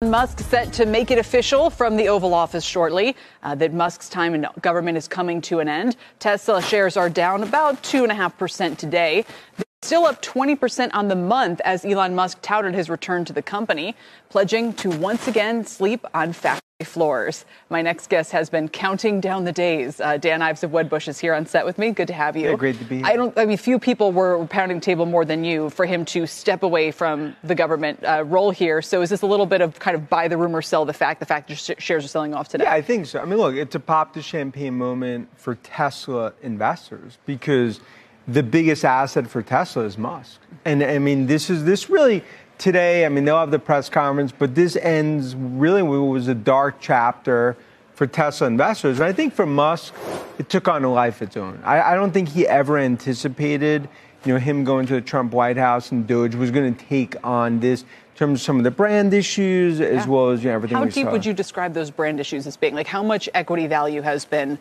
Musk set to make it official from the Oval Office shortly that Musk's time in government is coming to an end. Tesla shares are down about 2.5% today. They're still up 20% on the month as Elon Musk touted his return to the company, pledging to once again sleep on factory floors. My next guest has been counting down the days. Dan Ives of Wedbush is here on set with me. Good to have you. Yeah, great to be here. I mean, few people were pounding the table more than you for him to step away from the government role here. So is this a little bit of kind of buy the rumor, sell the fact that shares are selling off today? Yeah, I think so. I mean, look, it's a pop the champagne moment for Tesla investors because the biggest asset for Tesla is Musk. And I mean, this really today, I mean, they'll have the press conference, but this ends really what was a dark chapter for Tesla investors. And I think for Musk, it took on a life of its own. I don't think he ever anticipated, him going to the Trump White House and Doge was going to take on this in terms of some of the brand issues as well as everything we saw. How deep would you describe those brand issues as being? Like how much equity value has been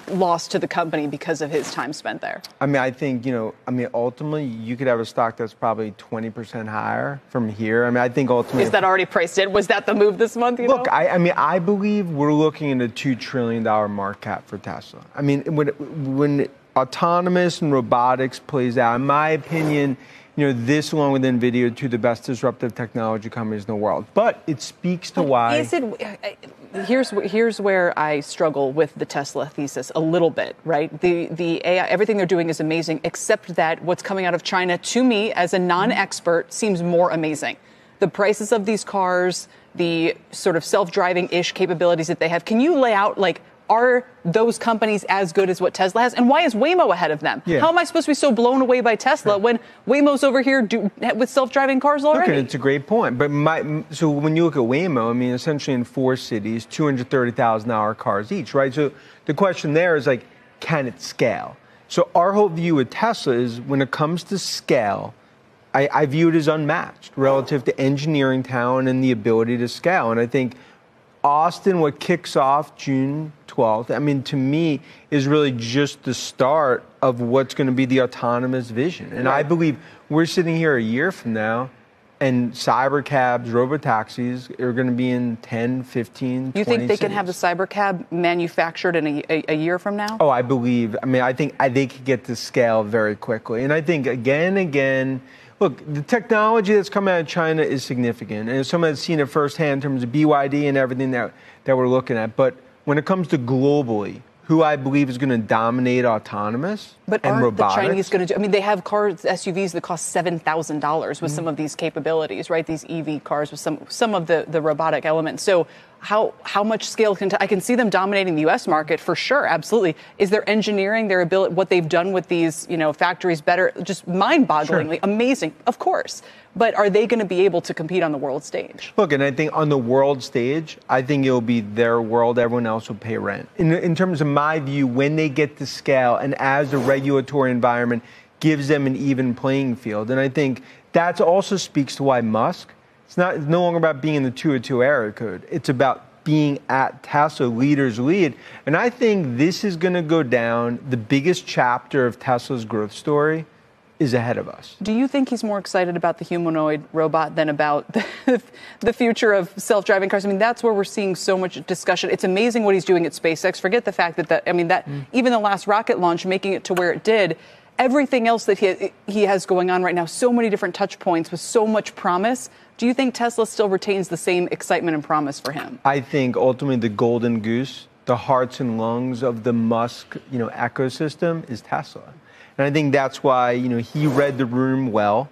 lost to the company because of his time spent there? I mean, I think, ultimately you could have a stock that's probably 20% higher from here. I mean, I think ultimately... Is that already priced in? Was that the move this month? Look, I believe we're looking at a $2 trillion market cap for Tesla. I mean, when autonomous and robotics plays out, in my opinion, this along with NVIDIA, two of the best disruptive technology companies in the world. But it speaks to why... Here's where I struggle with the Tesla thesis a little bit, right? The AI, everything they're doing is amazing, except that what's coming out of China, to me, as a non-expert, seems more amazing. The prices of these cars, the sort of self-driving-ish capabilities that they have. Can you lay out, are those companies as good as what Tesla has? And why is Waymo ahead of them? Yeah. How am I supposed to be so blown away by Tesla when Waymo's over here with self-driving cars already? Okay, it's a great point. But so when you look at Waymo, I mean, essentially in 4 cities, $230,000 cars each, right? So the question there is can it scale? So our whole view with Tesla is when it comes to scale, I view it as unmatched relative to engineering talent and the ability to scale. And I think Austin, what kicks off June 12th, I mean, to me, is really just the start of what's going to be the autonomous vision. And I believe we're sitting here a year from now, and cybercabs, robotaxis are going to be in 10, 15, 20 You think they cities. can have the cybercab manufactured in a year from now? Oh, I think they could get to scale very quickly. And I think, again, look, the technology that's coming out of China is significant. And someone that's seen it firsthand in terms of BYD and everything that we're looking at. But when it comes to globally, who I believe is going to dominate autonomous and robotics. But aren't the Chinese going to do... I mean, they have cars, SUVs that cost $7,000 with some of these capabilities, right? These EV cars with some of the robotic elements. So how much scale I can see them dominating the U.S. market for sure, absolutely. Is their engineering, their ability, what they've done with these, factories better, just mind-bogglingly amazing, of course. But are they going to be able to compete on the world stage? Look, and I think on the world stage, I think it'll be their world. Everyone else will pay rent. In terms of my view, when they get to scale and as the regulatory environment gives them an even playing field. And I think that also speaks to why Musk, it's no longer about being in the 202 area code. It's about being at Tesla, leaders lead. And I think this is going to go down. The biggest chapter of Tesla's growth story is ahead of us. Do you think he's more excited about the humanoid robot than about the future of self-driving cars? I mean, that's where we're seeing so much discussion. It's amazing what he's doing at SpaceX. Forget the fact that even the last rocket launch, making it to where it did, everything else that he has going on right now, so many different touch points with so much promise. Do you think Tesla still retains the same excitement and promise for him? I think ultimately the golden goose, the hearts and lungs of the Musk, ecosystem is Tesla. And I think that's why, he read the room well,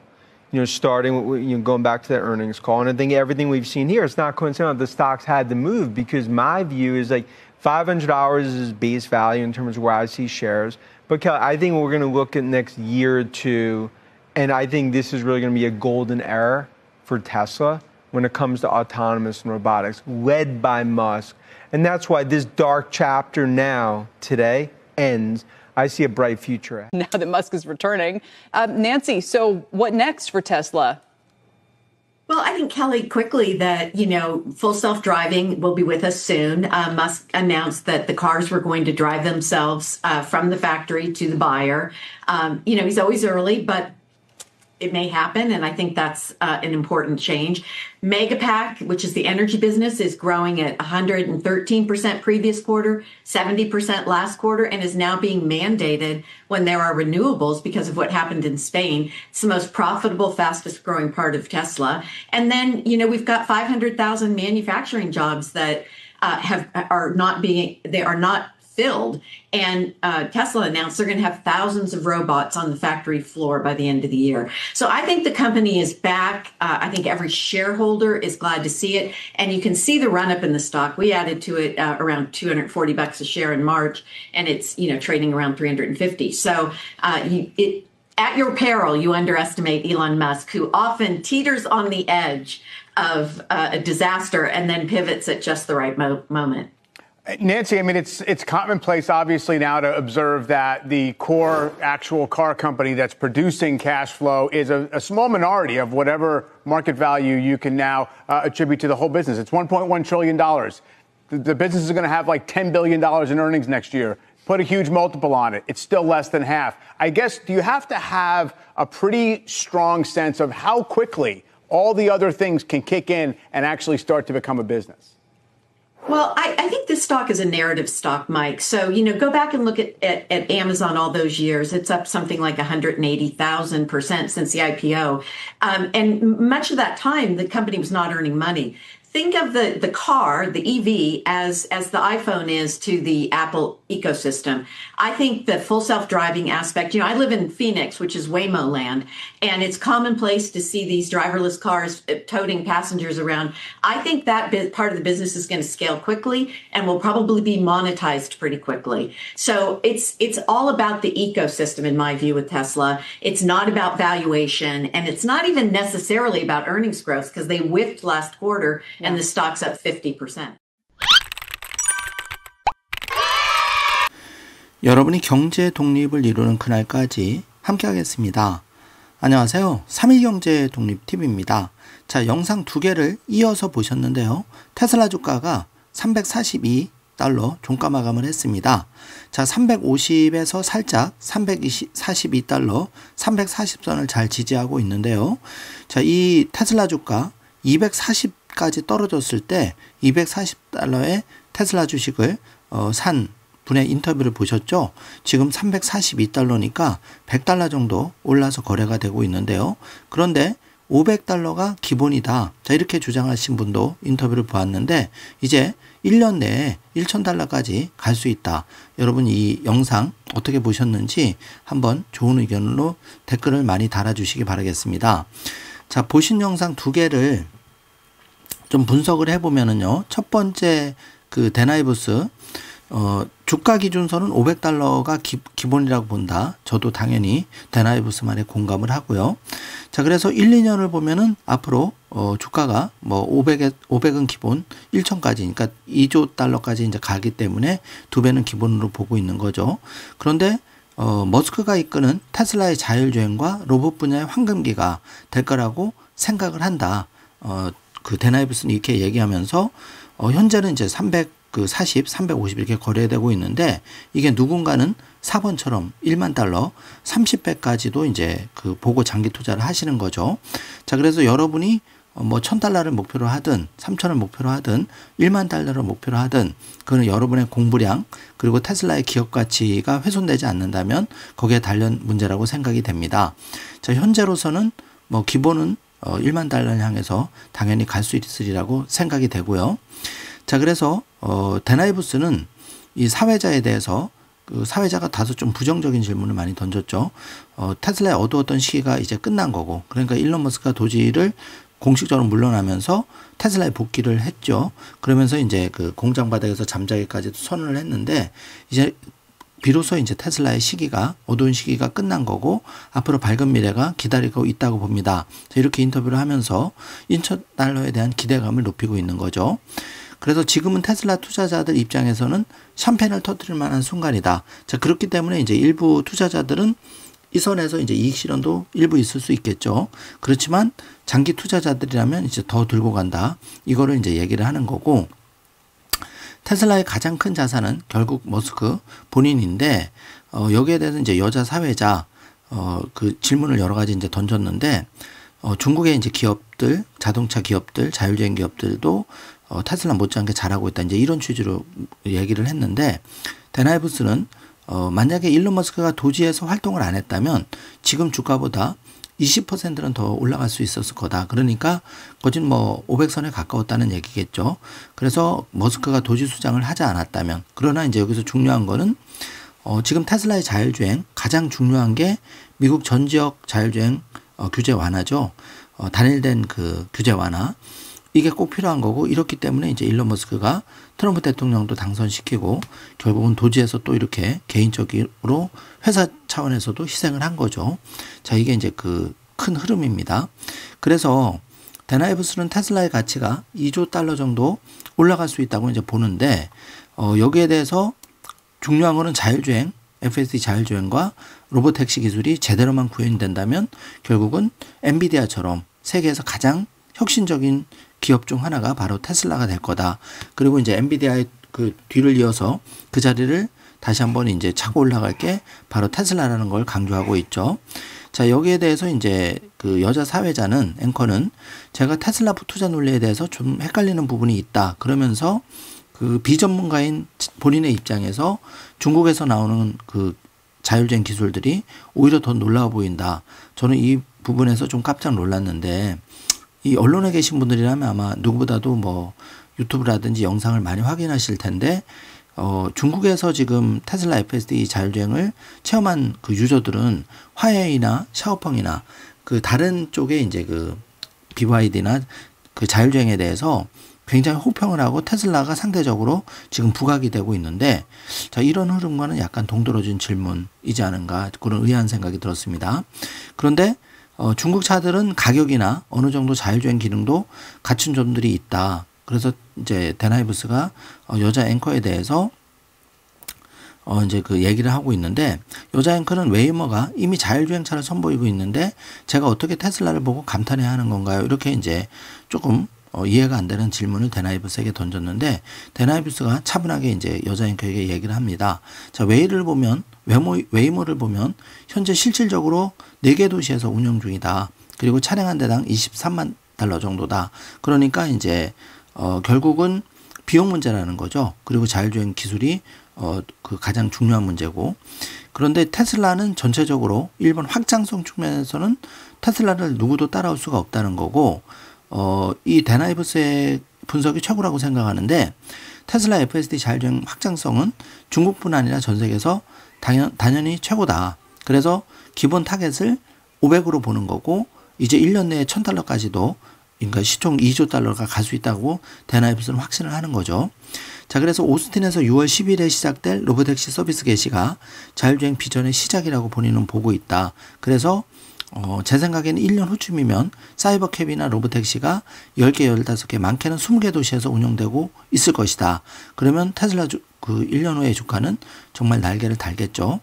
starting with, going back to that earnings call. And I think everything we've seen here, it's not coincidental the stocks had to move because my view is $500 is base value in terms of where I see shares. But Kelly, I think we're going to look at next year or two, and I think this is really going to be a golden era for Tesla when it comes to autonomous and robotics, led by Musk. And that's why this dark chapter now, today, ends. I see a bright future. Now that Musk is returning. Nancy, so what next for Tesla? Well, I think, Kelly, quickly that, full self-driving will be with us soon. Musk announced that the cars were going to drive themselves from the factory to the buyer. He's always early, but it may happen, and I think that's an important change. Megapack, which is the energy business, is growing at 113% previous quarter, 70% last quarter, and is now being mandated when there are renewables because of what happened in Spain. It's the most profitable, fastest growing part of Tesla. And then, we've got 500,000 manufacturing jobs that are not filled. And Tesla announced they're going to have thousands of robots on the factory floor by the end of the year. So I think the company is back. I think every shareholder is glad to see it. And you can see the run up in the stock. We added to it around $240 a share in March, and it's, trading around 350. So at your peril, you underestimate Elon Musk, who often teeters on the edge of a disaster and then pivots at just the right moment. Nancy, I mean, it's commonplace, obviously, now to observe that the core actual car company that's producing cash flow is a small minority of whatever market value you can now attribute to the whole business. It's $1.1 trillion. The business is going to have like $10 billion in earnings next year. Put a huge multiple on it. It's still less than half. I guess, do you have to have a pretty strong sense of how quickly all the other things can kick in and actually start to become a business? Well, I think this stock is a narrative stock, Mike. So, go back and look at Amazon all those years. It's up something like 180,000% since the IPO. And much of that time, the company was not earning money. Think of the car, the EV, as the iPhone is to the Apple ecosystem. I think the full self-driving aspect, I live in Phoenix, which is Waymo land, and it's commonplace to see these driverless cars toting passengers around. I think that part of the business is going to scale quickly and will probably be monetized pretty quickly. So it's all about the ecosystem, in my view, with Tesla. It's not about valuation, and it's not even necessarily about earnings growth, because they whiffed last quarter and the stock's up 50%. 여러분이 경제 독립을 이루는 그날까지 함께하겠습니다. 안녕하세요. 3일 경제 독립 TV입니다. 자, 영상 두 개를 이어서 보셨는데요. 테슬라 주가가 342달러 종가 마감을 했습니다. 자, 350에서 살짝 342달러, 340선을 잘 지지하고 있는데요. 자, 이 테슬라 주가 240까지 떨어졌을 때 240달러의 테슬라 주식을 산 분의 인터뷰를 보셨죠? 지금 342달러니까 100달러 정도 올라서 거래가 되고 있는데요. 그런데 500달러가 기본이다. 자, 이렇게 주장하신 분도 인터뷰를 보았는데 이제 1년 내에 1000달러까지 갈 수 있다. 여러분 이 영상 어떻게 보셨는지 한번 좋은 의견으로 댓글을 많이 달아주시기 바라겠습니다. 자, 보신 영상 두 개를 좀 분석을 해보면은요. 첫 번째 그 데나이부스 주가 기준선은 500달러가 기본이라고 본다. 저도 당연히 데나이부스 말에 공감을 하고요. 자, 그래서 1, 2년을 보면은 앞으로 주가가 뭐 500은 기본 1000까지, 그러니까 2조 달러까지 이제 가기 때문에 두 배는 기본으로 보고 있는 거죠. 그런데 머스크가 이끄는 테슬라의 자율주행과 로봇 분야의 황금기가 될 거라고 생각을 한다. 그 데나이부스는 이렇게 얘기하면서 현재는 이제 340, 350 이렇게 거래되고 있는데 이게 누군가는 4번처럼 1만 달러, 30배까지도 이제 그 보고 장기 투자를 하시는 거죠. 자, 그래서 여러분이 뭐 1000달러를 목표로 하든 3000을 목표로 하든 1만 달러를 목표로 하든 그거는 여러분의 공부량 그리고 테슬라의 기업 가치가 훼손되지 않는다면 거기에 달린 문제라고 생각이 됩니다. 자, 현재로서는 뭐 기본은 1만 달러를 향해서 당연히 갈 수 있으리라고 생각이 되고요. 자, 그래서 데나이부스는 이 사회자에 대해서 그 사회자가 다소 좀 부정적인 질문을 많이 던졌죠. 테슬라의 어두웠던 시기가 이제 끝난 거고, 그러니까 일론 머스크가 도지를 공식적으로 물러나면서 테슬라에 복귀를 했죠. 그러면서 이제 그 공장 바닥에서 잠자기까지도 선언을 했는데 이제 비로소 이제 테슬라의 시기가 어두운 시기가 끝난 거고 앞으로 밝은 미래가 기다리고 있다고 봅니다. 이렇게 인터뷰를 하면서 1000달러에 대한 기대감을 높이고 있는 거죠. 그래서 지금은 테슬라 투자자들 입장에서는 샴페인을 터뜨릴 만한 순간이다. 자, 그렇기 때문에 이제 일부 투자자들은 이 선에서 이제 이익 실현도 일부 있을 수 있겠죠. 그렇지만 장기 투자자들이라면 이제 더 들고 간다. 이거를 이제 얘기를 하는 거고, 테슬라의 가장 큰 자산은 결국 머스크 본인인데 여기에 대해서 이제 여자 사회자 그 질문을 여러 가지 이제 던졌는데, 중국의 이제 기업들, 자동차 기업들, 자율주행 기업들도 테슬라 못지않게 잘하고 있다. 이제 이런 취지로 얘기를 했는데, 데나이브스는 만약에 일론 머스크가 도지에서 활동을 안 했다면 지금 주가보다 20%는 더 올라갈 수 있었을 거다. 그러니까 거진 뭐 500선에 가까웠다는 얘기겠죠. 그래서 머스크가 도지 수장을 하지 않았다면, 그러나 이제 여기서 중요한 거는 지금 테슬라의 자율주행 가장 중요한 게 미국 전 지역 자율주행 규제 완화죠. 단일된 그 규제 완화. 이게 꼭 필요한 거고, 이렇기 때문에 이제 일론 머스크가 트럼프 대통령도 당선시키고 결국은 도지에서 또 이렇게 개인적으로 회사 차원에서도 희생을 한 거죠. 자, 이게 이제 그 큰 흐름입니다. 그래서 데나이브스는 테슬라의 가치가 2조 달러 정도 올라갈 수 있다고 이제 보는데, 여기에 대해서 중요한 거는 자율주행, FSD 자율주행과 로보택시 기술이 제대로만 구현이 된다면 결국은 엔비디아처럼 세계에서 가장 혁신적인 기업 중 하나가 바로 테슬라가 될 거다. 그리고 이제 엔비디아의 그 뒤를 이어서 그 자리를 다시 한번 이제 차고 올라갈 게 바로 테슬라라는 걸 강조하고 있죠. 자, 여기에 대해서 이제 그 여자 사회자는, 앵커는 제가 테슬라 투자 논리에 대해서 좀 헷갈리는 부분이 있다. 그러면서 그 비전문가인 본인의 입장에서 중국에서 나오는 그 자율주행 기술들이 오히려 더 놀라워 보인다. 저는 이 부분에서 좀 깜짝 놀랐는데, 이 언론에 계신 분들이라면 아마 누구보다도 뭐 유튜브라든지 영상을 많이 확인하실 텐데, 중국에서 지금 테슬라 FSD 자율주행을 체험한 그 유저들은 화웨이나 샤오펑이나 그 다른 쪽에 이제 그 BYD나 그 자율주행에 대해서 굉장히 호평을 하고 테슬라가 상대적으로 지금 부각이 되고 있는데, 자, 이런 흐름과는 약간 동떨어진 질문이지 않은가, 그런 의아한 생각이 들었습니다. 그런데 중국 차들은 가격이나 어느 정도 자율주행 기능도 갖춘 점들이 있다. 그래서 이제 데나이브스가 여자 앵커에 대해서 이제 그 얘기를 하고 있는데, 여자 앵커는 웨이머가 이미 자율주행차를 선보이고 있는데 제가 어떻게 테슬라를 보고 감탄해야 하는 건가요? 이렇게 이제 조금 이해가 안 되는 질문을 데나이브스에게 던졌는데, 데나이브스가 차분하게 이제 여자 앵커에게 얘기를 합니다. 자, 웨이모를 보면 현재 실질적으로 4개 도시에서 운영 중이다. 그리고 차량 한 대당 23만 달러 정도다. 그러니까 이제 결국은 비용 문제라는 거죠. 그리고 자율주행 기술이 그 가장 중요한 문제고, 그런데 테슬라는 전체적으로 일본 확장성 측면에서는 테슬라를 누구도 따라올 수가 없다는 거고, 이 데나이브스의 분석이 최고라고 생각하는데, 테슬라 FSD 자율주행 확장성은 중국뿐 아니라 전 세계에서 당연히 최고다. 그래서 기본 타겟을 500으로 보는 거고, 이제 1년 내에 1000달러까지도, 그러니까 시총 2조 달러가 갈 수 있다고 데나이브스는 확신을 하는 거죠. 자, 그래서 오스틴에서 6월 10일에 시작될 로보택시 서비스 개시가 자율주행 비전의 시작이라고 본인은 보고 있다. 그래서 제 생각에는 1년 후쯤이면 사이버캡이나 로보택시가 10개, 15개, 많게는 20개 도시에서 운영되고 있을 것이다. 그러면 테슬라 그 1년 후의 주가는 정말 날개를 달겠죠.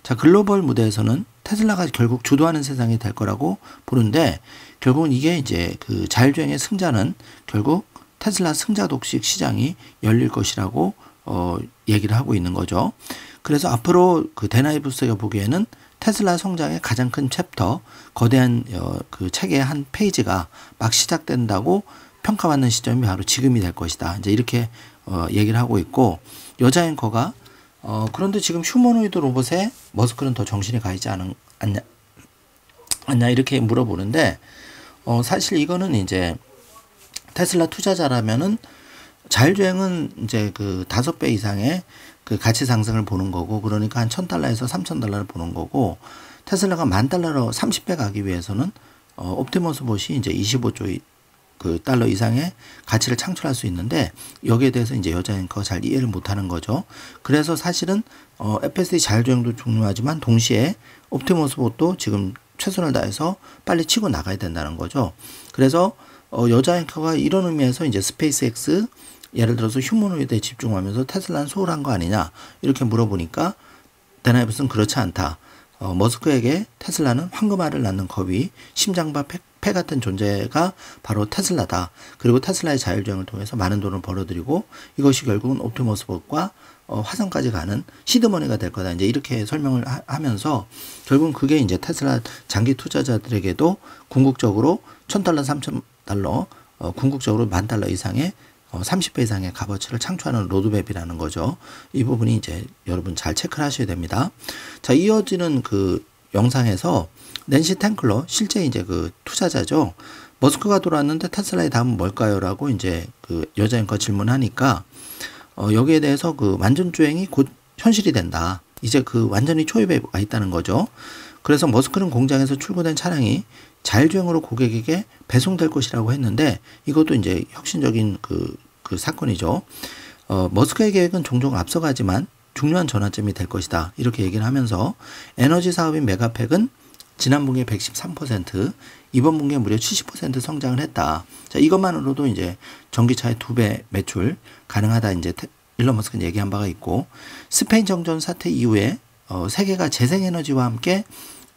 자, 글로벌 무대에서는 테슬라가 결국 주도하는 세상이 될 거라고 보는데, 결국은 이게 이제 그 자율주행의 승자는 결국 테슬라 승자 독식 시장이 열릴 것이라고 얘기를 하고 있는 거죠. 그래서 앞으로 그 데나이브스가 보기에는 테슬라 성장의 가장 큰 챕터, 거대한 그 책의 한 페이지가 막 시작된다고 평가받는 시점이 바로 지금이 될 것이다. 이제 이렇게 얘기를 하고 있고, 여자 앵커가 그런데 지금 휴머노이드 로봇에 머스크는 더 정신이 가 있지 않냐 이렇게 물어보는데, 사실 이거는 이제 테슬라 투자자라면은 자율주행은 이제 그 5배 이상의 그 가치 상승을 보는 거고, 그러니까 한 1000달러에서 3000달러를 보는 거고, 테슬라가 10,000달러로 30배 가기 위해서는 옵티머스 봇이 이제 25조 그 달러 이상의 가치를 창출할 수 있는데, 여기에 대해서 이제 여자 앵커가 잘 이해를 못하는 거죠. 그래서 사실은 FSD 자율주행도 중요하지만 동시에 옵티머스 봇도 지금 최선을 다해서 빨리 치고 나가야 된다는 거죠. 그래서 여자 앵커가 이런 의미에서 이제 스페이스X, 예를 들어서 휴머노이드에 집중하면서 테슬라는 소홀한 거 아니냐 이렇게 물어보니까 데나이브스는 그렇지 않다. 머스크에게 테슬라는 황금알을 낳는 거위, 심장과 폐 같은 존재가 바로 테슬라다. 그리고 테슬라의 자율주행을 통해서 많은 돈을 벌어들이고 이것이 결국은 옵티머스봇과 화성까지 가는 시드머니가 될 거다. 이제 이렇게 설명을 하면서 결국은 그게 이제 테슬라 장기 투자자들에게도 궁극적으로 $1,000, $3,000, 궁극적으로 $10,000 이상의 30배 이상의 값어치를 창출하는 로드맵이라는 거죠. 이 부분이 이제 여러분 잘 체크를 하셔야 됩니다. 자, 이어지는 그 영상에서 낸시 탱클러 실제 이제 그 투자자죠. 머스크가 돌아왔는데 테슬라의 다음은 뭘까요? 라고 이제 그 여자 앵커 질문하니까 여기에 대해서 그 완전주행이 곧 현실이 된다. 이제 그 완전히 초입에 와 있다는 거죠. 그래서 머스크는 공장에서 출고된 차량이 자율주행으로 고객에게 배송될 것이라고 했는데 이것도 이제 혁신적인 그 사건이죠. 머스크의 계획은 종종 앞서가지만 중요한 전환점이 될 것이다. 이렇게 얘기를 하면서 에너지 사업인 메가팩은 지난 분기에 113%, 이번 분기에 무려 70% 성장을 했다. 자, 이것만으로도 이제 전기차의 2배 매출 가능하다. 이제 일론 머스크는 얘기한 바가 있고, 스페인 정전 사태 이후에 세계가 재생에너지와 함께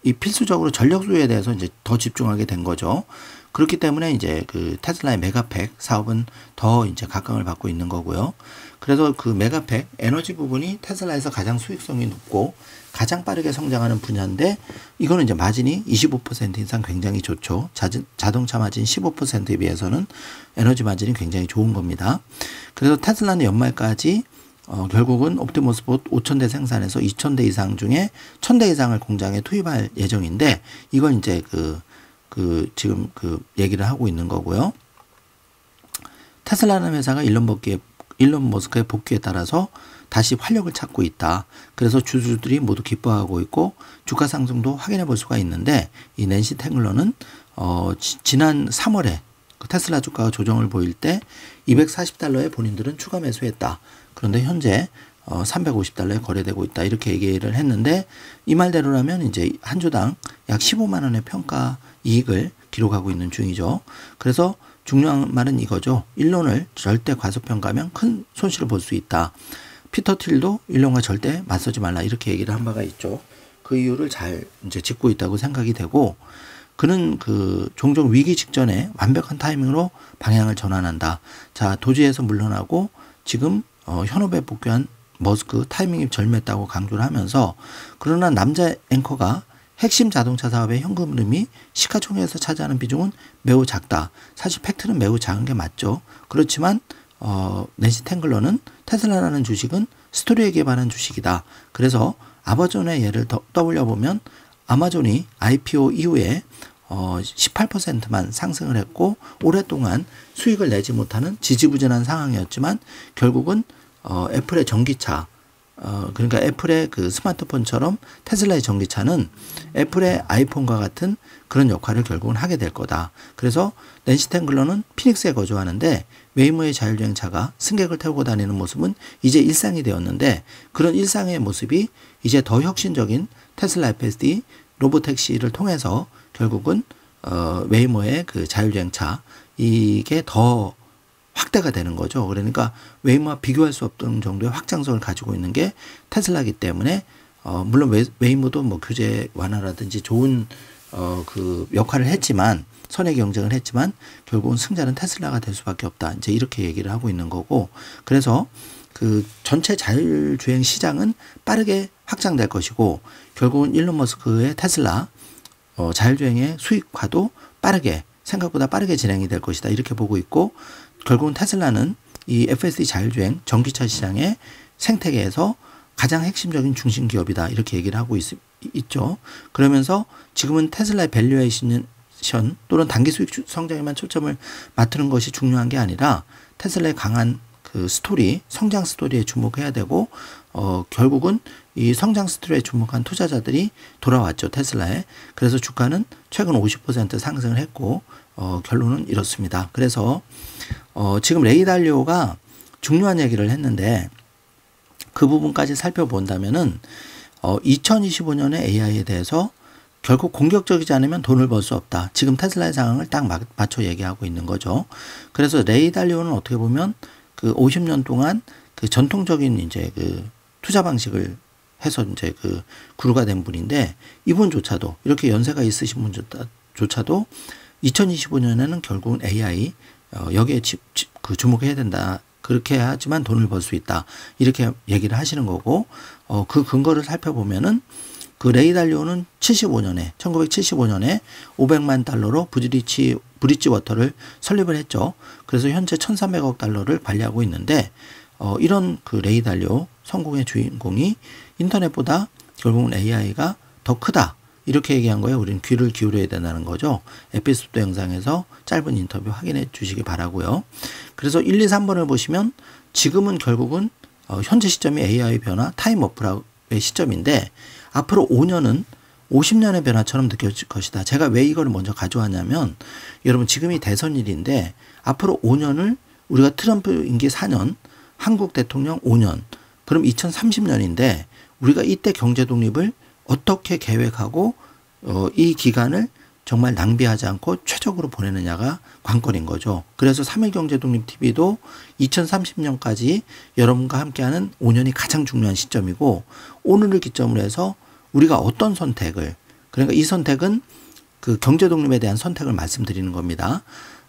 이 필수적으로 전력 수요에 대해서 이제 더 집중하게 된 거죠. 그렇기 때문에 이제 그 테슬라의 메가팩 사업은 더 이제 각광을 받고 있는 거고요. 그래서 그 메가팩 에너지 부분이 테슬라에서 가장 수익성이 높고 가장 빠르게 성장하는 분야인데 이거는 이제 마진이 25% 이상 굉장히 좋죠. 자동차 마진 15%에 비해서는 에너지 마진이 굉장히 좋은 겁니다. 그래서 테슬라는 연말까지 결국은 옵티머스봇 5,000대 생산해서 2,000대 이상 중에 1,000대 이상을 공장에 투입할 예정인데 이걸 이제 지금 얘기를 하고 있는 거고요. 테슬라라는 회사가 일론 머스크의 복귀에 따라서 다시 활력을 찾고 있다. 그래서 주주들이 모두 기뻐하고 있고 주가 상승도 확인해 볼 수가 있는데 이 낸시 탱글러는 지난 3월에 그 테슬라 주가가 조정을 보일 때 $240에 본인들은 추가 매수했다. 그런데 현재 $350에 거래되고 있다. 이렇게 얘기를 했는데 이 말대로라면 이제 한 주당 약 15만 원의 평가 이익을 기록하고 있는 중이죠. 그래서 중요한 말은 이거죠. 일론을 절대 과소평가하면 큰 손실을 볼 수 있다. 피터 틸도 일론과 절대 맞서지 말라. 이렇게 얘기를 한 바가 있죠. 그 이유를 잘 이제 짚고 있다고 생각이 되고 그는 종종 위기 직전에 완벽한 타이밍으로 방향을 전환한다. 자, 도지에서 물러나고 지금 현업에 복귀한 머스크 타이밍이 절묘했다고 강조를 하면서 그러나 남자 앵커가 핵심 자동차 사업의 현금 흐름이 시가총액에서 차지하는 비중은 매우 작다. 사실 팩트는 매우 작은 게 맞죠. 그렇지만 낸시 탱글러는 테슬라라는 주식은 스토리에 기반한 주식이다. 그래서 아마존의 예를 떠올려보면 아마존이 IPO 이후에 18%만 상승을 했고 오랫동안 수익을 내지 못하는 지지부진한 상황이었지만 결국은 애플의 전기차 그러니까 애플의 그 스마트폰처럼 테슬라의 전기차는 애플의 아이폰과 같은 그런 역할을 결국은 하게 될 거다. 그래서 낸시 탱글러는 피닉스에 거주하는데 웨이모의 자율주행차가 승객을 태우고 다니는 모습은 이제 일상이 되었는데 그런 일상의 모습이 이제 더 혁신적인 테슬라 FSD 로보택시를 통해서 결국은 웨이모의 그 자율주행차 이게 더 확대가 되는 거죠. 그러니까 웨이모와 비교할 수 없던 정도의 확장성을 가지고 있는 게 테슬라이기 때문에 물론 웨이모도 뭐 규제 완화라든지 좋은 그 역할을 했지만 선의 경쟁을 했지만 결국은 승자는 테슬라가 될 수밖에 없다. 이제 이렇게 얘기를 하고 있는 거고 그래서 그 전체 자율주행 시장은 빠르게 확장될 것이고 결국은 일론 머스크의 테슬라 자율주행의 수익화도 생각보다 빠르게 진행이 될 것이다. 이렇게 보고 있고 결국은 테슬라는 이 FSD 자율주행 전기차 시장의 생태계에서 가장 핵심적인 중심 기업이다. 이렇게 얘기를 하고 있죠. 그러면서 지금은 테슬라의 밸류에이션 또는 단기 수익 성장에만 초점을 맞추는 것이 중요한 게 아니라 테슬라의 강한 그 스토리, 성장 스토리에 주목해야 되고 결국은 이 성장 스토리에 주목한 투자자들이 돌아왔죠. 테슬라에. 그래서 주가는 최근 50% 상승을 했고 결론은 이렇습니다. 그래서 지금 레이 달리오가 중요한 얘기를 했는데 그 부분까지 살펴본다면은 2025년에 AI에 대해서 결국 공격적이지 않으면 돈을 벌 수 없다. 지금 테슬라의 상황을 딱 맞춰 얘기하고 있는 거죠. 그래서 레이 달리오는 어떻게 보면 그 50년 동안 그 전통적인 이제 그 투자 방식을 해서 이제 그 구루가 된 분인데 이분조차도 이렇게 연세가 있으신 분조차도 2025년에는 결국은 AI 여기에 주목해야 된다. 그렇게 하지만 돈을 벌 수 있다. 이렇게 얘기를 하시는 거고 그 근거를 살펴보면은 그 레이 달리오는 1975년에 500만 달러로 브릿지 워터를 설립을 했죠. 그래서 현재 1,300억 달러를 관리하고 있는데 이런 그 레이 달리오 성공의 주인공이 인터넷보다 결국은 AI가 더 크다. 이렇게 얘기한 거예요. 우리는 귀를 기울여야 된다는 거죠. 에피소드 영상에서 짧은 인터뷰 확인해 주시기 바라고요. 그래서 1, 2, 3번을 보시면 지금은 결국은 현재 시점이 AI 변화 타임오프라의 시점인데 앞으로 5년은 50년의 변화처럼 느껴질 것이다. 제가 왜 이걸 먼저 가져왔냐면 여러분 지금이 대선일인데 앞으로 5년을 우리가 트럼프 임기 4년, 한국 대통령 5년, 그럼 2030년인데 우리가 이때 경제 독립을 어떻게 계획하고 이 기간을 정말 낭비하지 않고 최적으로 보내느냐가 관건인 거죠. 그래서 3.1경제독립TV도 2030년까지 여러분과 함께하는 5년이 가장 중요한 시점이고 오늘을 기점으로 해서 우리가 어떤 선택을 그러니까 이 선택은 그 경제독립에 대한 선택을 말씀드리는 겁니다.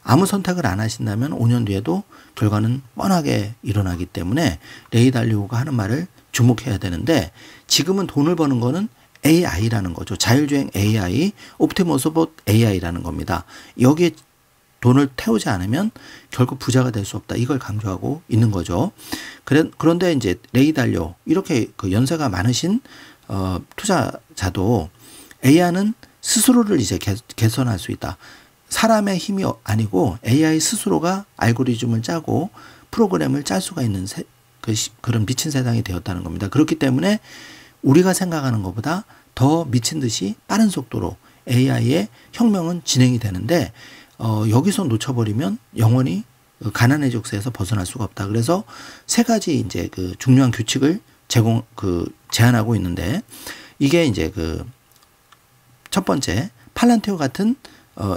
아무 선택을 안 하신다면 5년 뒤에도 결과는 뻔하게 일어나기 때문에 레이 달리오가 하는 말을 주목해야 되는데 지금은 돈을 버는 거는 AI라는 거죠. 자율주행 AI, 옵티머스 봇 AI라는 겁니다. 여기에 돈을 태우지 않으면 결국 부자가 될 수 없다. 이걸 강조하고 있는 거죠. 그런데 이제 레이 달리오 이렇게 그 연세가 많으신 투자자도 AI는 스스로를 이제 개선할 수 있다. 사람의 힘이 아니고 AI 스스로가 알고리즘을 짜고 프로그램을 짤 수가 있는 그런 미친 세상이 되었다는 겁니다. 그렇기 때문에 우리가 생각하는 것보다 더 미친 듯이 빠른 속도로 AI의 혁명은 진행이 되는데 여기서 놓쳐버리면 영원히 가난의 족쇄에서 벗어날 수가 없다. 그래서 세 가지 이제 그 중요한 규칙을 제안하고 있는데 이게 이제 그 첫 번째 팔란티오 같은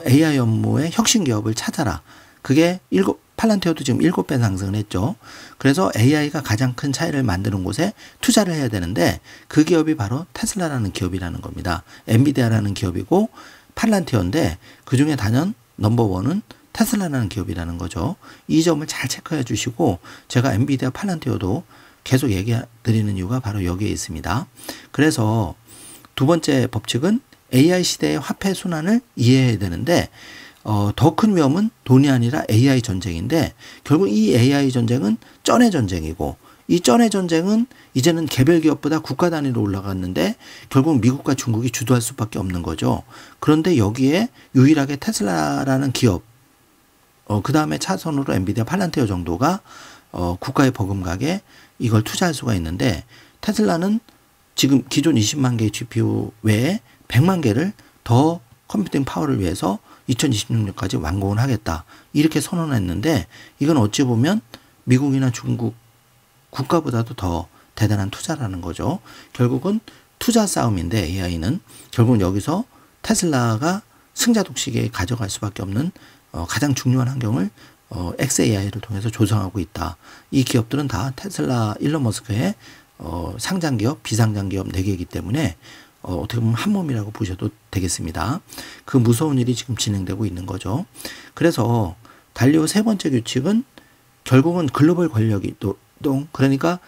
AI 업무의 혁신 기업을 찾아라. 그게 팔란티오도 지금 7배 상승을 했죠. 그래서 AI가 가장 큰 차이를 만드는 곳에 투자를 해야 되는데 그 기업이 바로 테슬라라는 기업이라는 겁니다. 엔비디아라는 기업이고 팔란티오인데 그중에 단연 넘버원은 테슬라라는 기업이라는 거죠. 이 점을 잘 체크해 주시고 제가 엔비디아 팔란티오도 계속 얘기 드리는 이유가 바로 여기에 있습니다. 그래서 두 번째 법칙은 AI 시대의 화폐 순환을 이해해야 되는데 더 큰 위험은 돈이 아니라 AI 전쟁인데 결국 이 AI 전쟁은 쩐의 전쟁이고 이 쩐의 전쟁은 이제는 개별 기업보다 국가 단위로 올라갔는데 결국 미국과 중국이 주도할 수밖에 없는 거죠. 그런데 여기에 유일하게 테슬라라는 기업 그 다음에 차선으로 엔비디아 팔란티오 정도가 국가의 버금가게 이걸 투자할 수가 있는데 테슬라는 지금 기존 20만 개의 GPU 외에 100만 개를 더 컴퓨팅 파워를 위해서 2026년까지 완공을 하겠다. 이렇게 선언했는데 이건 어찌 보면 미국이나 중국 국가보다도 더 대단한 투자라는 거죠. 결국은 투자 싸움인데 AI는 결국은 여기서 테슬라가 승자 독식에 가져갈 수밖에 없는 가장 중요한 환경을 xAI를 통해서 조성하고 있다. 이 기업들은 다 테슬라 일론 머스크의 상장기업, 비상장기업 4개이기 때문에 어떻게 보면 한 몸이라고 보셔도 되겠습니다. 그 무서운 일이 지금 진행되고 있는 거죠. 그래서 달리오 세 번째 규칙은 결국은 글로벌 권력 이동 그러니까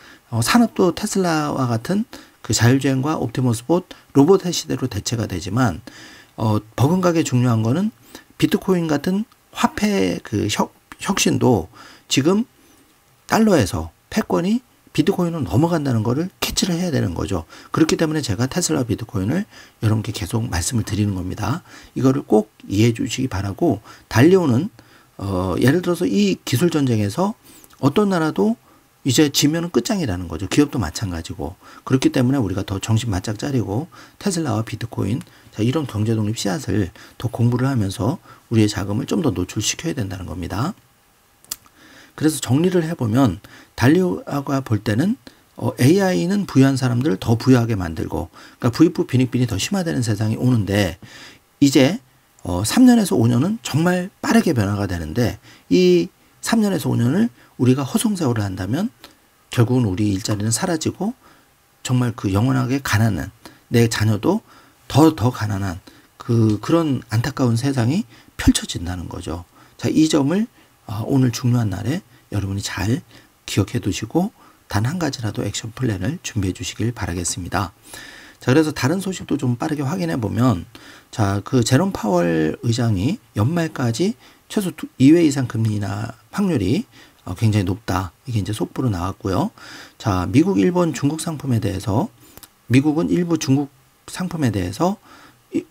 산업도 테슬라와 같은 그 자율주행과 옵티머스 봇 로봇의 시대로 대체가 되지만 버금가게 중요한 거는 비트코인 같은 화폐 그 혁신도 지금 달러에서 패권이 비트코인으로 넘어간다는 거를 캐치를 해야 되는 거죠. 그렇기 때문에 제가 테슬라 비트코인을 여러분께 계속 말씀을 드리는 겁니다. 이거를 꼭 이해해 주시기 바라고 달리오는 예를 들어서 이 기술 전쟁에서 어떤 나라도 이제 지면은 끝장이라는 거죠. 기업도 마찬가지고. 그렇기 때문에 우리가 더 정신 바짝 차리고 테슬라와 비트코인 이런 경제독립 씨앗을 더 공부를 하면서 우리의 자금을 좀 더 노출시켜야 된다는 겁니다. 그래서 정리를 해보면 달리오가 볼 때는 AI는 부유한 사람들을 더 부유하게 만들고 그러니까 부익부 빈익빈이 더 심화되는 세상이 오는데 이제 3년에서 5년은 정말 빠르게 변화가 되는데 이 3년에서 5년을 우리가 허송세월을 한다면 결국은 우리 일자리는 사라지고 정말 그 영원하게 가난한 내 자녀도 더 가난한 그런 안타까운 세상이 펼쳐진다는 거죠. 자, 이 점을 오늘 중요한 날에 여러분이 잘 기억해 두시고 단 한 가지라도 액션 플랜을 준비해 주시길 바라겠습니다. 자, 그래서 다른 소식도 좀 빠르게 확인해 보면, 자, 그 제롬 파월 의장이 연말까지 최소 2회 이상 금리 인하 확률이 굉장히 높다. 이게 이제 속보로 나왔고요. 자, 미국, 일본, 중국 상품에 대해서, 미국은 일부 중국 상품에 대해서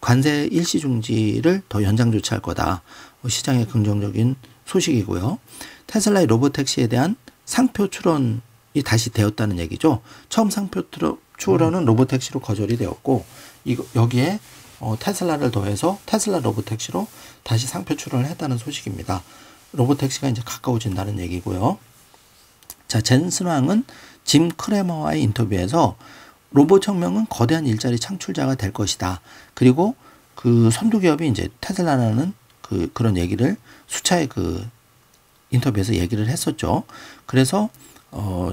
관세 일시 중지를 더 연장 조치할 거다. 시장의 긍정적인 소식이고요. 테슬라의 로보택시에 대한 상표 출원이 다시 되었다는 얘기죠. 처음 상표 출원은 로보택시로 거절이 되었고, 여기에 테슬라를 더해서 테슬라 로보택시로 다시 상표 출원을 했다는 소식입니다. 로보택시가 이제 가까워진다는 얘기고요. 자, 젠슨 왕은 짐 크레머와의 인터뷰에서 로봇 혁명은 거대한 일자리 창출자가 될 것이다. 그리고 그 선두 기업이 이제 테슬라라는 그런 얘기를 수차의 그 인터뷰에서 얘기를 했었죠. 그래서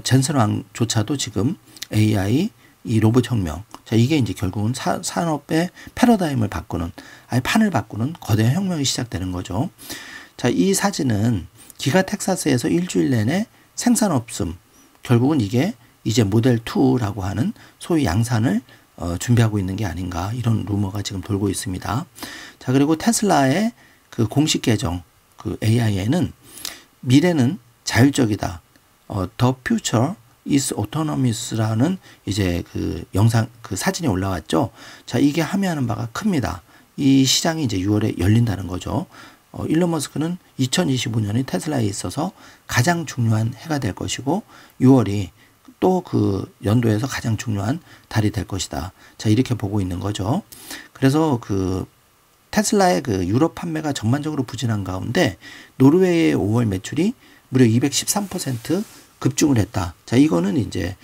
젠슨 왕조차도 지금 AI, 이 로봇 혁명, 자, 이게 이제 결국은 산업의 패러다임을 바꾸는, 아예 판을 바꾸는 거대한 혁명이 시작되는 거죠. 자, 이 사진은 기가 텍사스에서 일주일 내내 생산 없음, 결국은 이게 이제 모델 2라고 하는 소위 양산을 준비하고 있는 게 아닌가, 이런 루머가 지금 돌고 있습니다. 자, 그리고 테슬라의 그 공식 계정, 그 AI에는 미래는 자율적이다. The future is autonomous라는 이제 그 영상, 그 사진이 올라왔죠. 자, 이게 함의하는 바가 큽니다. 이 시장이 이제 6월에 열린다는 거죠. 일론 머스크는 2025년이 테슬라에 있어서 가장 중요한 해가 될 것이고, 6월이 또 그 연도에서 가장 중요한 달이 될 것이다. 자, 이렇게 보고 있는 거죠. 그래서 그 테슬라의 그 유럽 판매가 전반적으로 부진한 가운데 노르웨이의 5월 매출이 무려 213% 급증을 했다. 자, 이거는 이제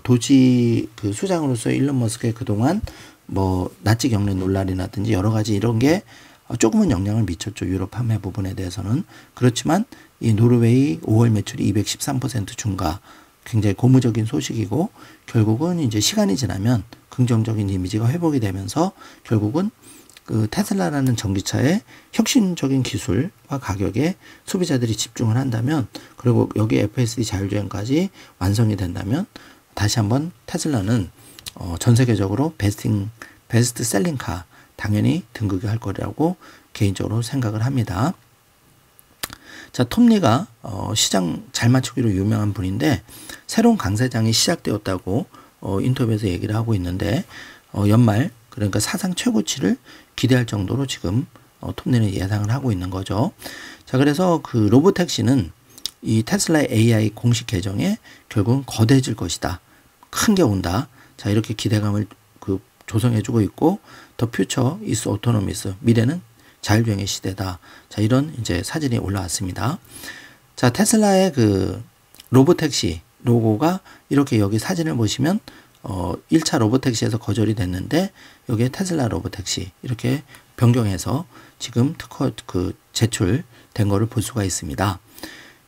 도지 그 수장으로서 일론 머스크의 그동안 뭐 납치 경련 논란이라든지 여러 가지 이런 게 조금은 영향을 미쳤죠. 유럽 판매 부분에 대해서는. 그렇지만 이 노르웨이 5월 매출이 213% 증가, 굉장히 고무적인 소식이고, 결국은 이제 시간이 지나면 긍정적인 이미지가 회복이 되면서 결국은 그 테슬라라는 전기차의 혁신적인 기술과 가격에 소비자들이 집중을 한다면, 그리고 여기 FSD 자율주행까지 완성이 된다면 다시 한번 테슬라는 전 세계적으로 베스트 셀링카 당연히 등극을 할 거라고 개인적으로 생각을 합니다. 자, 톰리가 시장 잘 맞추기로 유명한 분인데 새로운 강세장이 시작되었다고 인터뷰에서 얘기를 하고 있는데, 연말 그러니까 사상 최고치를 기대할 정도로 지금 톰리는 예상을 하고 있는 거죠. 자, 그래서 그 로보택시는 이 테슬라의 AI 공식 계정에 결국은 거대해질 것이다. 큰 게 온다. 자, 이렇게 기대감을 그 조성해주고 있고, The future is autonomous. 미래는 자율주행의 시대다. 자, 이런 이제 사진이 올라왔습니다. 자, 테슬라의 그 로보택시 로고가 이렇게 여기 사진을 보시면 1차 로보택시에서 거절이 됐는데 여기에 테슬라 로보택시 이렇게 변경해서 지금 특허 그 제출된 거를 볼 수가 있습니다.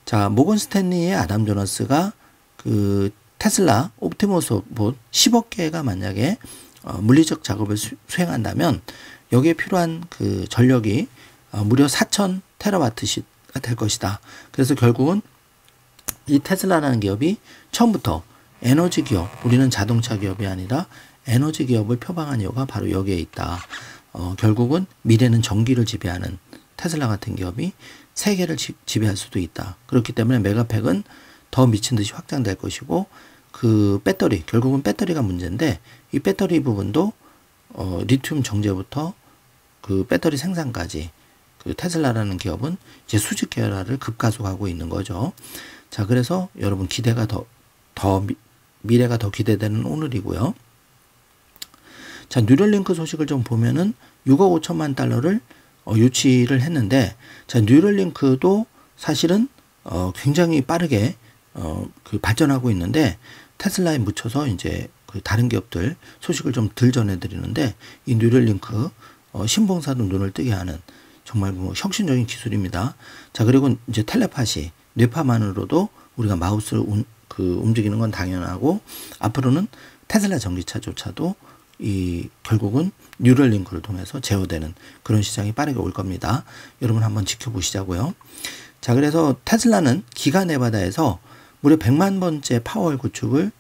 자, 모건 스탠리의 아담 조너스가 그 테슬라 옵티머스 봇 10억 개가 만약에 물리적 작업을 수행한다면 여기에 필요한 그 전력이 무려 4,000 테라와트시가 될 것이다. 그래서 결국은 이 테슬라라는 기업이 처음부터 에너지 기업, 우리는 자동차 기업이 아니라 에너지 기업을 표방한 이유가 바로 여기에 있다. 결국은 미래는 전기를 지배하는 테슬라 같은 기업이 세계를 지배할 수도 있다. 그렇기 때문에 메가팩은 더 미친 듯이 확장될 것이고, 그 배터리, 결국은 배터리가 문제인데 이 배터리 부분도 리튬 정제부터 그 배터리 생산까지 그 테슬라라는 기업은 이제 수직 계열화를 급가속하고 있는 거죠. 자, 그래서 여러분 기대가 미래가 더 기대되는 오늘이고요. 자, 뉴럴링크 소식을 좀 보면은 6억 5천만 달러를 유치를 했는데, 자, 뉴럴링크도 사실은 굉장히 빠르게 그 발전하고 있는데 테슬라에 묻혀서 이제 그 다른 기업들 소식을 좀 덜 전해드리는데, 이 뉴럴링크 신봉사도 눈을 뜨게 하는 정말 뭐 혁신적인 기술입니다. 자, 그리고 이제 텔레파시, 뇌파만으로도 우리가 마우스를 움직이는 건 당연하고, 앞으로는 테슬라 전기차조차도 이 결국은 뉴럴링크를 통해서 제어되는 그런 시장이 빠르게 올 겁니다. 여러분 한번 지켜보시자고요. 자, 그래서 테슬라는 기가 네바다에서 무려 100만 번째 파월 구축을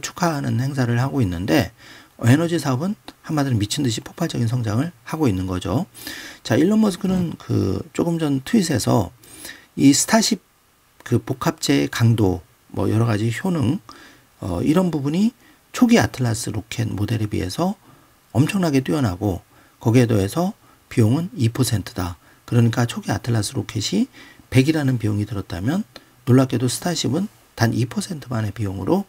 축하하는 행사를 하고 있는데 에너지 사업은 한마디로 미친 듯이 폭발적인 성장을 하고 있는 거죠. 자, 일론 머스크는 그 조금 전 트윗에서 이 스타쉽 그 복합체의 강도 뭐 여러 가지 효능 이런 부분이 초기 아틀라스 로켓 모델에 비해서 엄청나게 뛰어나고 거기에 더해서 비용은 2%다. 그러니까 초기 아틀라스 로켓이 100이라는 비용이 들었다면 놀랍게도 스타쉽은 단 2%만의 비용으로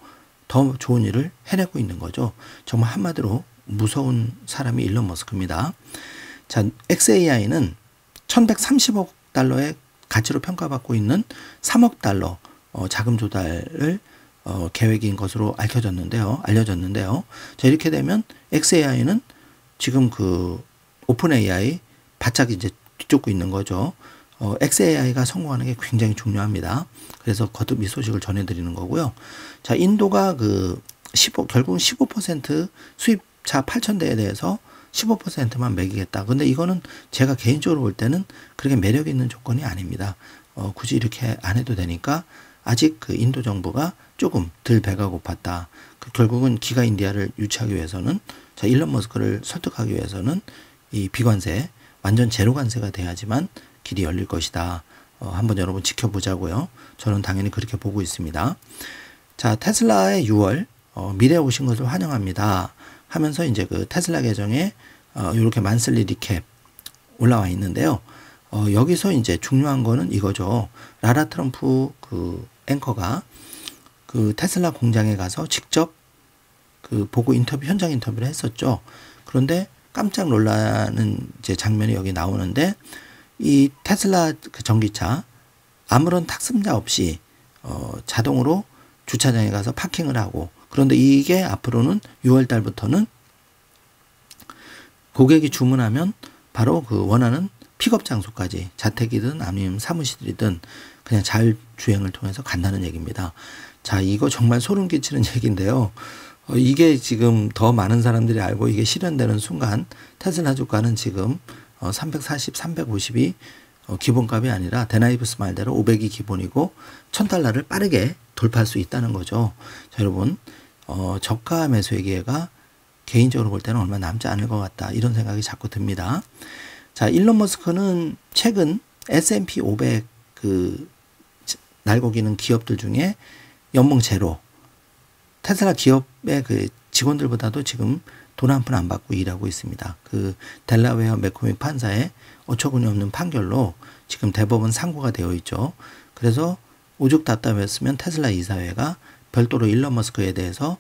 더 좋은 일을 해내고 있는 거죠. 정말 한마디로 무서운 사람이 일론 머스크입니다. 자, xAI는 1130억 달러의 가치로 평가받고 있는 3억 달러 자금 조달을 계획인 것으로 알려졌는데요. 자, 이렇게 되면 xAI는 지금 그 오픈 AI 바짝 이제 뒤쫓고 있는 거죠. xAI가 성공하는 게 굉장히 중요합니다. 그래서 거듭 이 소식을 전해드리는 거고요. 자, 인도가 결국은 15% 수입차 8,000대에 대해서 15%만 매기겠다. 근데 이거는 제가 개인적으로 볼 때는 그렇게 매력 있는 조건이 아닙니다. 굳이 이렇게 안 해도 되니까 아직 그 인도 정부가 조금 덜 배가 고팠다. 결국은 기가 인디아를 유치하기 위해서는 자, 일론 머스크를 설득하기 위해서는 이 비관세 완전 제로 관세가 돼야지만 길이 열릴 것이다. 한번 여러분 지켜보자고요. 저는 당연히 그렇게 보고 있습니다. 자, 테슬라의 6월 미래에 오신 것을 환영합니다. 하면서 이제 그 테슬라 계정에 이렇게 만슬리 리캡 올라와 있는데요. 여기서 이제 중요한 거는 이거죠. 라라 트럼프 그 앵커가 그 테슬라 공장에 가서 직접 그 보고 현장 인터뷰를 했었죠. 그런데 깜짝 놀라는 이제 장면이 여기 나오는데 이 테슬라 그 전기차 아무런 탁승자 없이 자동으로 주차장에 가서 파킹을 하고 그런데 이게 앞으로는 6월 달부터는 고객이 주문하면 바로 그 원하는 픽업 장소까지 자택이든 아니면 사무실이든 그냥 자율주행을 통해서 간다는 얘기입니다. 자, 이거 정말 소름 끼치는 얘기인데요. 이게 지금 더 많은 사람들이 알고 이게 실현되는 순간 테슬라 주가는 지금 340, 350이 기본값이 아니라 데나이브스 말대로 500이 기본이고 1000달러를 빠르게 돌파할 수 있다는 거죠. 자, 여러분 저가 매수의 기회가 개인적으로 볼 때는 얼마 남지 않을 것 같다. 이런 생각이 자꾸 듭니다. 자, 일론 머스크는 최근 S&P 500 그 날고기는 기업들 중에 연봉 제로 테슬라 기업의 그 직원들보다도 지금 돈 한 푼 안 받고 일하고 있습니다. 그 델라웨어 맥코믹 판사의 어처구니 없는 판결로 지금 대법원 상고가 되어 있죠. 그래서 오죽 답답했으면 테슬라 이사회가 별도로 일론 머스크에 대해서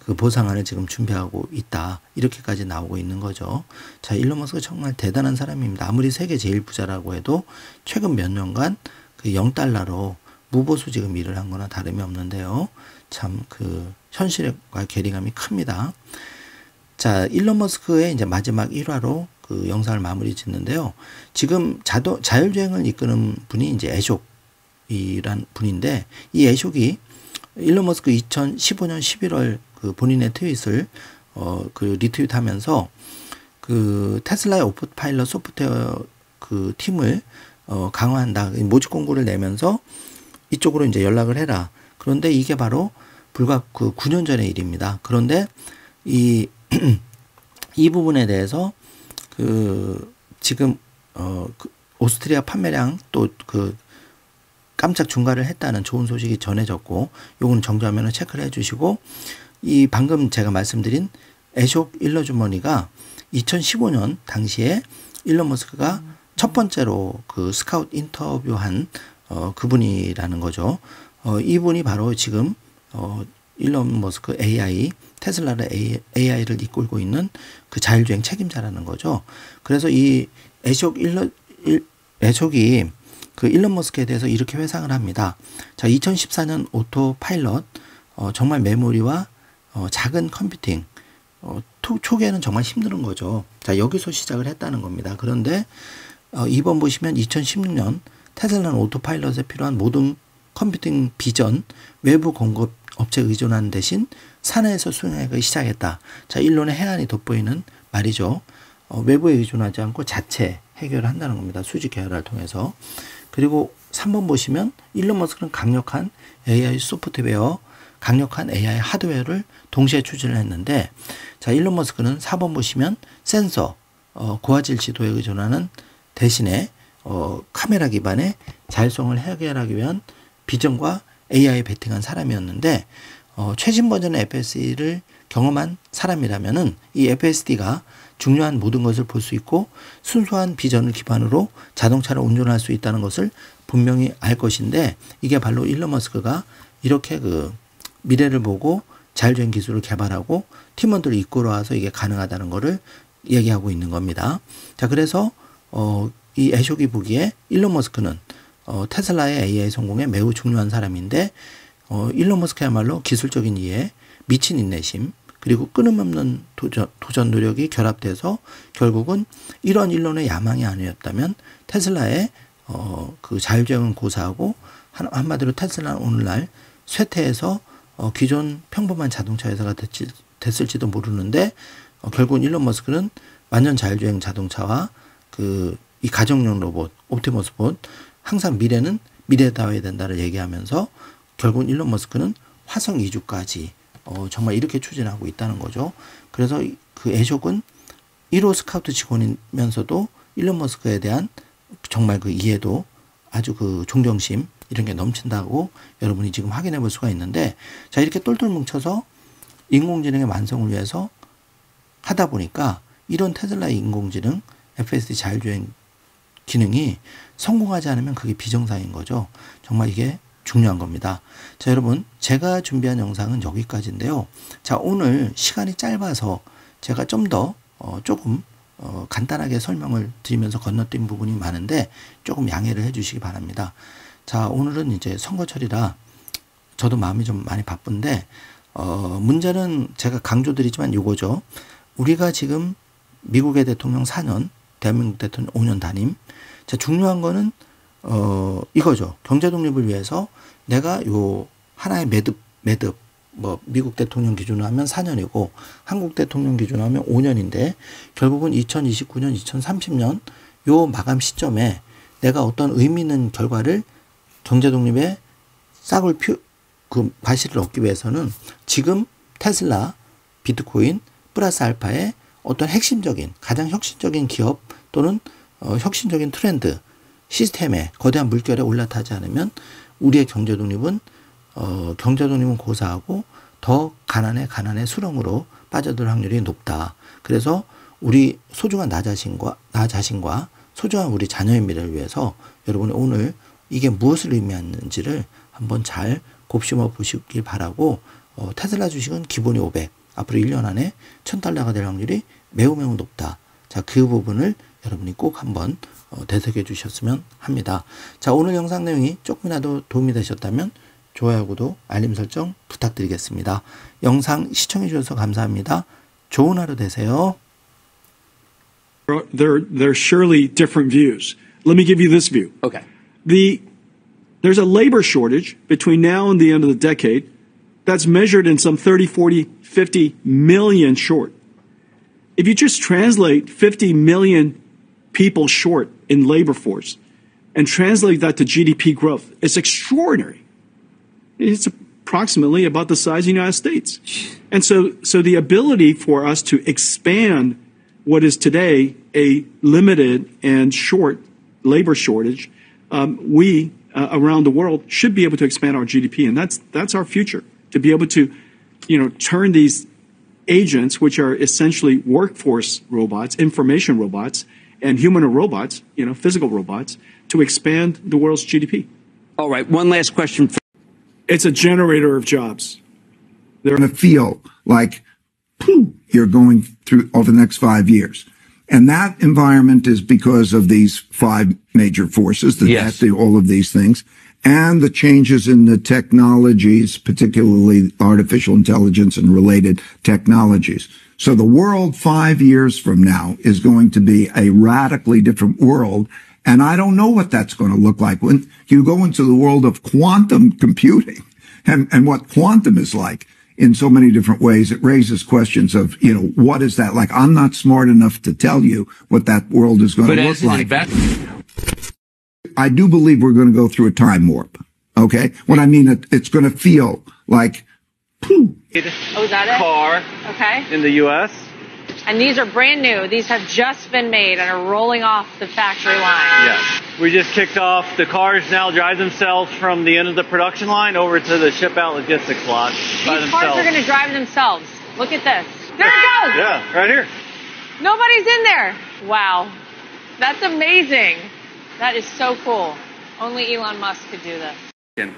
그 보상안을 지금 준비하고 있다. 이렇게까지 나오고 있는 거죠. 자, 일론 머스크 정말 대단한 사람입니다. 아무리 세계 제일 부자라고 해도 최근 몇 년간 그 0달러로 무보수 지금 일을 한 거나 다름이 없는데요. 참 그 현실과 괴리감이 큽니다. 자, 일론 머스크의 이제 마지막 1화로 그 영상을 마무리 짓는데요. 지금 자율주행을 이끄는 분이 이제 애숍이란 분인데 이 애숍이 일론 머스크 2015년 11월 그 본인의 트윗을 그 리트윗하면서 그 테슬라의 오토파일럿 소프트웨어 그 팀을 강화한다. 모집 공고를 내면서 이쪽으로 이제 연락을 해라. 그런데 이게 바로 불과 그 9년 전의 일입니다. 그런데 이 부분에 대해서 그 지금 그 오스트리아 판매량 또 그 깜짝 중과를 했다는 좋은 소식이 전해졌고 요거는 정주하면 체크를 해주시고 이 방금 제가 말씀드린 애숍 일러 주머니가 2015년 당시에 일론 머스크가 첫 번째로 그 스카우트 인터뷰한 그분이라는 거죠. 이분이 바로 지금 일론 머스크 AI 테슬라의 AI를 이끌고 있는 그 자율주행 책임자라는 거죠. 그래서 이 애숍이 그 일론 머스크에 대해서 이렇게 회상을 합니다. 자, 2014년 오토파일럿 정말 메모리와 작은 컴퓨팅 초기에는 정말 힘든 거죠. 자, 여기서 시작을 했다는 겁니다. 그런데 2번 보시면 2016년 테슬라는 오토파일럿에 필요한 모든 컴퓨팅 비전 외부 공급 업체에 의존하는 대신 산하에서 수행하기 시작했다. 자, 일론의 해안이 돋보이는 말이죠. 외부에 의존하지 않고 자체 해결을 한다는 겁니다. 수직 계열을 통해서. 그리고 3번 보시면 일론 머스크는 강력한 AI 소프트웨어, 강력한 AI 하드웨어를 동시에 추진을 했는데, 자, 일론 머스크는 4번 보시면 센서, 고화질 지도에 의존하는 대신에 카메라 기반의 자율성을 해결하기 위한 비전과 AI에 베팅한 사람이었는데, 최신 버전의 FSD를 경험한 사람이라면은 이 FSD가 중요한 모든 것을 볼 수 있고 순수한 비전을 기반으로 자동차를 운전할 수 있다는 것을 분명히 알 것인데, 이게 바로 일론 머스크가 이렇게 그 미래를 보고 자율주행 기술을 개발하고 팀원들을 이끌어와서 이게 가능하다는 것을 얘기하고 있는 겁니다. 자, 그래서 이 애쇼기 보기에 일론 머스크는 테슬라의 AI 성공에 매우 중요한 사람인데, 일론 머스크야말로 기술적인 이해, 미친 인내심, 그리고 끊임없는 도전 노력이 결합돼서 결국은 이런 일론의 야망이 아니었다면 테슬라의 그 자율주행은 고사하고 한마디로 테슬라는 오늘날 쇠퇴해서 기존 평범한 자동차 회사가 됐을지도 모르는데, 결국은 일론 머스크는 완전 자율주행 자동차와 이 가정용 로봇 옵티머스 봇, 항상 미래는 미래다워야 된다를 얘기하면서 결국은 일론 머스크는 화성 이주까지 정말 이렇게 추진하고 있다는 거죠. 그래서 그 애쇼은 1호 스카우트 직원이면서도 일론 머스크에 대한 정말 그 이해도, 아주 그 존경심 이런 게 넘친다고 여러분이 지금 확인해 볼 수가 있는데, 자, 이렇게 똘똘 뭉쳐서 인공지능의 완성을 위해서 하다 보니까 이런 테슬라의 인공지능 FSD 자율주행 기능이 성공하지 않으면 그게 비정상인 거죠. 정말 이게 중요한 겁니다. 자, 여러분, 제가 준비한 영상은 여기까지인데요. 자, 오늘 시간이 짧아서 제가 좀 더 조금 간단하게 설명을 드리면서 건너뛴 부분이 많은데 조금 양해를 해주시기 바랍니다. 자, 오늘은 이제 선거철이라 저도 마음이 좀 많이 바쁜데, 문제는 제가 강조드리지만 요거죠. 우리가 지금 미국의 대통령 4년, 대한민국 대통령 5년 단임. 자, 중요한 거는 이거죠. 경제 독립을 위해서 내가 요 하나의 매듭, 뭐 미국 대통령 기준으로 하면 4년이고 한국 대통령 기준으로 하면 5년인데, 결국은 2029년, 2030년 요 마감 시점에 내가 어떤 의미 있는 결과를 경제 독립에 싹을 그 과실을 얻기 위해서는 지금 테슬라, 비트코인, 플러스 알파의 어떤 핵심적인, 가장 혁신적인 기업 또는 혁신적인 트렌드, 시스템에 거대한 물결에 올라타지 않으면 우리의 경제 독립은 고사하고 더 가난의 수렁으로 빠져들 확률이 높다. 그래서 우리 소중한 나 자신과 소중한 우리 자녀의 미래를 위해서 여러분이 오늘 이게 무엇을 의미하는지를 한번 잘 곱씹어 보시길 바라고, 테슬라 주식은 기본이 500, 앞으로 1년 안에 $1000가 될 확률이 매우 높다. 자, 그 부분을 여러분이 꼭 한번 되새겨 주셨으면 합니다. 자, 오늘 영상 내용이 조금이라도 도움이 되셨다면 좋아요, 구독, 알림 설정 부탁드리겠습니다. 영상 시청해 주셔서 감사합니다. 좋은 하루 되세요. There are surely different views. Let me give you this view. Okay. There's a labor shortage between now and the end of the decade that's measured in some 30, 40, 50 million short. If you just translate 50 million people short in labor force and translate that to GDP growth, it's extraordinary. It's approximately about the size of the United States. And so the ability for us to expand what is today a limited and short labor shortage, we around the world should be able to expand our GDP, and that's our future, to be able to, turn these agents, which are essentially workforce robots, information robots, and human robots, physical robots, to expand the world's GDP. All right, one last question. It's a generator of jobs. They're going to feel like you're going through over the next 5 years. And that environment is because of these 5 major forces, all of these things, and the changes in the technologies, particularly artificial intelligence and related technologies. So the world 5 years from now is going to be a radically different world. And I don't know what that's going to look like. When you go into the world of quantum computing, And what quantum is like in so many different ways, it raises questions of, what is that like? I'm not smart enough to tell you what that world is going to look like. I do believe we're going to go through a time warp. Okay. What I mean, it's going to feel like, pooh. Oh, is that it? Car. Okay. In the U.S. And these are brand new. These have just been made and are rolling off the factory line. Yes. We just kicked off. The cars now drive themselves from the end of the production line over to the ship out logistics lot. These cars are going to drive themselves. Look at this. There it goes. Yeah, right here. Nobody's in there. Wow. That's amazing. That is so cool. Only Elon Musk could do this.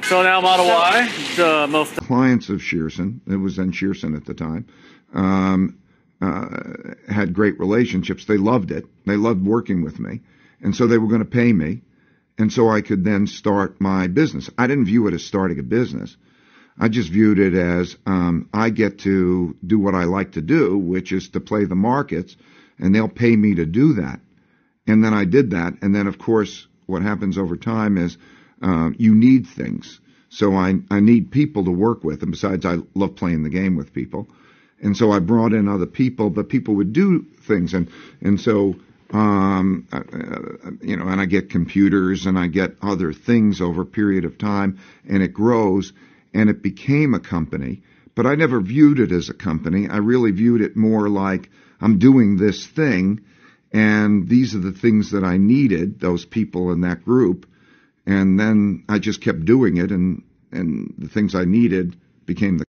So now Model Y, the most clients of Shearson, it was then Shearson at the time, had great relationships. They loved it. They loved working with me. And so they were going to pay me. And so I could then start my business. I didn't view it as starting a business. I just viewed it as I get to do what I like to do, which is to play the markets, and they'll pay me to do that. And then I did that. And then, of course, what happens over time is you need things. So I need people to work with. And besides, I love playing the game with people. And so I brought in other people, but people would do things. And so, and I get computers and I get other things over a period of time, and it grows, and it became a company. But I never viewed it as a company. I really viewed it more like I'm doing this thing, and these are the things that I needed, those people in that group. And then I just kept doing it, and the things I needed became the